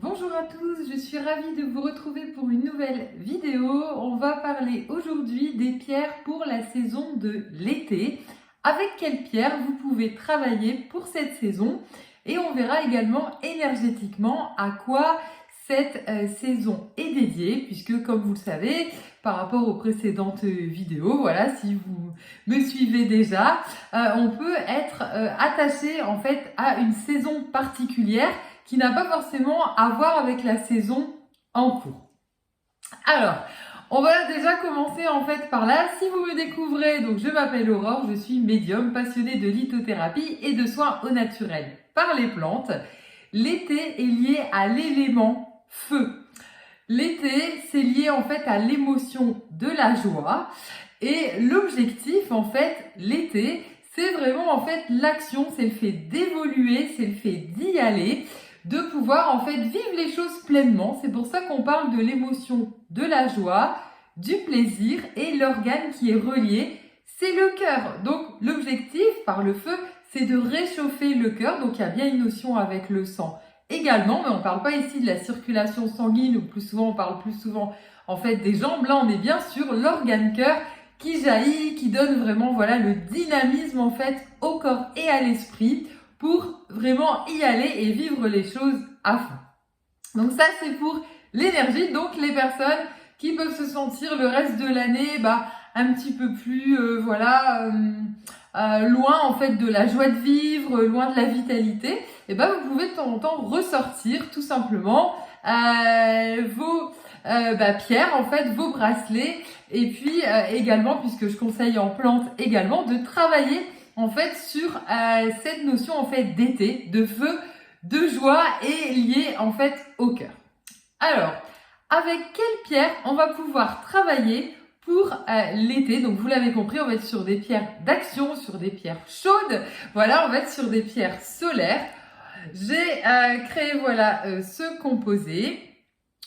Bonjour à tous, je suis ravie de vous retrouver pour une nouvelle vidéo. On va parler aujourd'hui des pierres pour la saison de l'été. Avec quelles pierres vous pouvez travailler pour cette saison? Et on verra également énergétiquement à quoi cette saison est dédiée, puisque comme vous le savez, par rapport aux précédentes vidéos, voilà, si vous me suivez déjà, on peut être attaché en fait à une saison particulière qui n'a pas forcément à voir avec la saison en cours. Alors, on va déjà commencer en fait par là. Si vous me découvrez, donc je m'appelle Aurore, je suis médium passionnée de lithothérapie et de soins au naturel par les plantes. L'été est lié à l'élément feu. L'été, c'est lié en fait à l'émotion de la joie. Et l'objectif, en fait, l'été, c'est vraiment en fait l'action, c'est le fait d'évoluer, c'est le fait d'y aller, de pouvoir en fait vivre les choses pleinement. C'est pour ça qu'on parle de l'émotion de la joie, du plaisir, et l'organe qui est relié, c'est le cœur. Donc l'objectif par le feu, c'est de réchauffer le cœur. Donc il y a bien une notion avec le sang également, mais on ne parle pas ici de la circulation sanguine, ou plus souvent on parle plus souvent en fait des jambes. Là on est bien sur l'organe cœur qui jaillit, qui donne vraiment voilà le dynamisme en fait au corps et à l'esprit pour vraiment y aller et vivre les choses à fond. Donc ça c'est pour l'énergie. Donc les personnes qui peuvent se sentir le reste de l'année un petit peu plus loin en fait de la joie de vivre, loin de la vitalité, et vous pouvez de temps en temps ressortir tout simplement vos pierres en fait, vos bracelets, et puis également, puisque je conseille en plantes également, de travailler en fait sur cette notion en fait d'été, de feu, de joie et liée en fait au cœur. Alors, avec quelle pierre on va pouvoir travailler pour l'été? Donc vous l'avez compris, on va être sur des pierres d'action, sur des pierres chaudes. Voilà, on va être sur des pierres solaires. J'ai créé ce composé.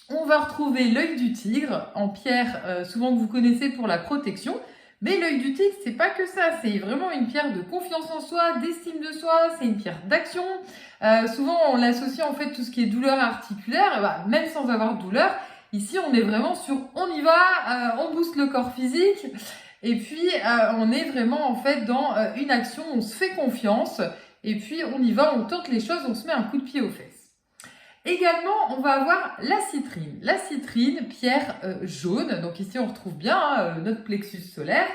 On va retrouver l'œil du tigre en pierre, souvent que vous connaissez pour la protection. Mais l'œil du tigre, c'est pas que ça, c'est vraiment une pierre de confiance en soi, d'estime de soi, c'est une pierre d'action. Souvent, on l'associe en fait tout ce qui est douleur articulaire, même sans avoir de douleur. Ici, on est vraiment sur on y va, on booste le corps physique, et puis on est vraiment en fait dans une action, on se fait confiance, et puis on y va, on tente les choses, on se met un coup de pied aux fesses. Également, on va avoir la citrine. La citrine, pierre jaune. Donc ici, on retrouve bien notre plexus solaire.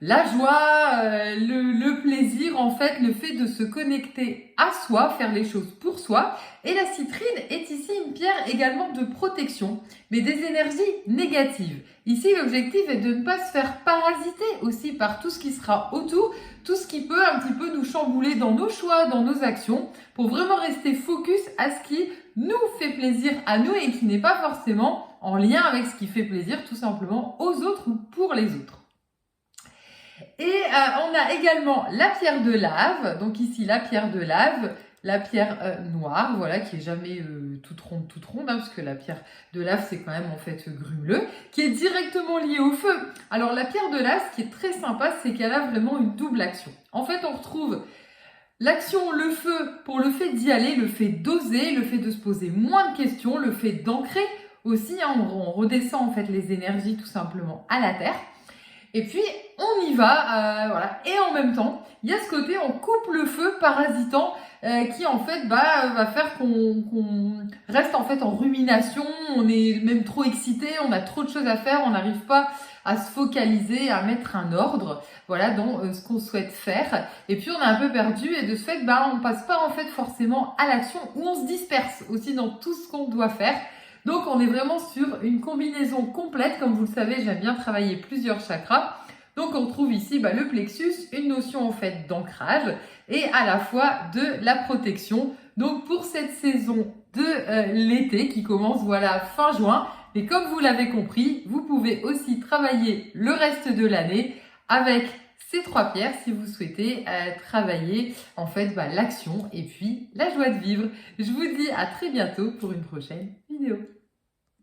La joie, le plaisir, en fait, le fait de se connecter à soi, faire les choses pour soi. Et la citrine est ici une pierre également de protection, mais des énergies négatives. Ici, l'objectif est de ne pas se faire parasiter aussi par tout ce qui sera autour, tout ce qui peut un petit peu nous chambouler dans nos choix, dans nos actions, pour vraiment rester focus à ce qui nous fait plaisir à nous et qui n'est pas forcément en lien avec ce qui fait plaisir tout simplement aux autres ou pour les autres. Et on a également la pierre de lave, donc ici la pierre de lave, la pierre noire, voilà, qui est jamais toute ronde, parce que la pierre de lave c'est quand même en fait grumeleux, qui est directement liée au feu. Alors la pierre de lave, ce qui est très sympa, c'est qu'elle a vraiment une double action. En fait, on retrouve l'action, le feu, pour le fait d'y aller, le fait d'oser, le fait de se poser moins de questions, le fait d'ancrer aussi, on redescend en fait les énergies tout simplement à la terre. Et puis, on y va, voilà. Et en même temps, il y a ce côté, on coupe le feu parasitant qui, en fait, va faire qu'on reste, en fait, en rumination. On est même trop excité, on a trop de choses à faire, on n'arrive pas à se focaliser, à mettre un ordre, voilà, dans ce qu'on souhaite faire. Et puis, on est un peu perdu et de ce fait, on passe pas, en fait, forcément à l'action, ou on se disperse aussi dans tout ce qu'on doit faire. Donc, on est vraiment sur une combinaison complète. Comme vous le savez, j'aime bien travailler plusieurs chakras. Donc, on retrouve ici le plexus, une notion en fait d'ancrage et à la fois de la protection. Donc, pour cette saison de l'été qui commence fin juin. Mais comme vous l'avez compris, vous pouvez aussi travailler le reste de l'année avec ces trois pierres si vous souhaitez travailler en fait l'action et puis la joie de vivre. Je vous dis à très bientôt pour une prochaine vidéo.